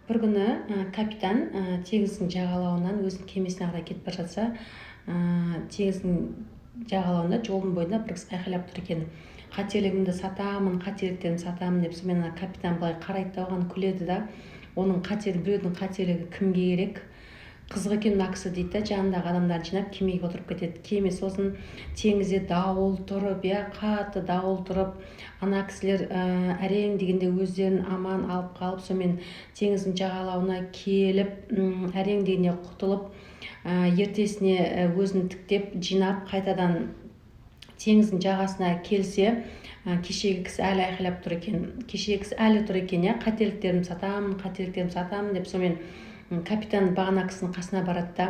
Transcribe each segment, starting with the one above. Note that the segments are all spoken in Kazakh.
Бір күні капитан теңіздің жағалауынан өзінің кемесіне қарай кетіп бара жатса, теңіздің жағалауында жолдың бойында бір кісі айқайлап тұр екен. Қателігімді сатамын, қателіктерімді сатамын деп. Сонымен капитан былай қарайды да оған күледі да, оның біреудің қателігі кімге керек? Қызық екен мына кісі дейді да, жанындағы адамдарды жинап кемеге отырып кетеді. Кеме сосын теңізде дауыл тұрып, қатты дауыл тұрып, ана кісілер әрең дегенде өздерін аман алып қалып, сонымен теңіздің жағалауына келіп, әрең дегенде құтылып, ертесіне өзін тіктеп жинап қайтадан теңіздің жағасына келсе, кешегі кісі әлі айқайлап тұр екен. Кешегі кісі әлі тұр екен, қателіктерімді сатамын деп. Сонымен капитан бағана кісінің қасына барады да,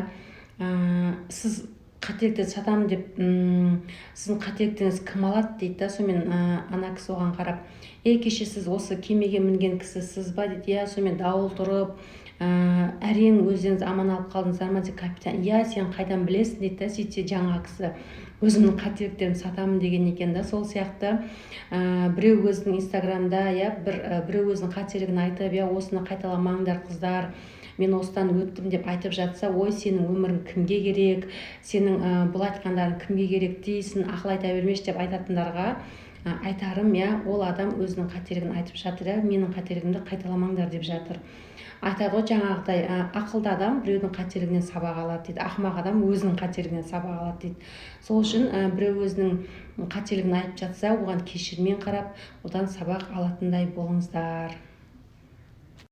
сіз қателіктерді сатамын деп, сіздің қателіктеріңіз кім алады дейді да. Сонымен ана кісі оған қарап, кеше сіз осы кемеге мінген кісі сіз ба дейді. Сонымен дауыл тұрып, әрең өздеріңіз аман алып қалдыңыздар ма дейді. Капитан, сен қайдан білесің дейді да. Сөйтсе жаңа кісі өзімнің қателіктерін сатамын деген екен да. Сол сияқты біреу өзінің инстаграмда біреу өзінің қателігін айтып, осыны қайталамаңдар қыздар, мен осыдан өттім деп айтып жатса, сенің өмірің кімге керек, сенің бұл айтқандарың кімге керек дейсің, ақыл айта бермеші деп айтатындарға айтарым, ол адам өзінің қателігін айтып жатыр, менің қателігімді қайталамаңдар деп жатыр. Айтады ғой жаңағыдай, ақылды адам біреудің қателігінен сабақ алады дейді, ақымақ адам өзінің қателігінен сабақ алады дейді. Сол үшін біреу өзінің қателігін айтып жатса, оған кешіріммен қарап, одан сабақ алатындай болыңыздар.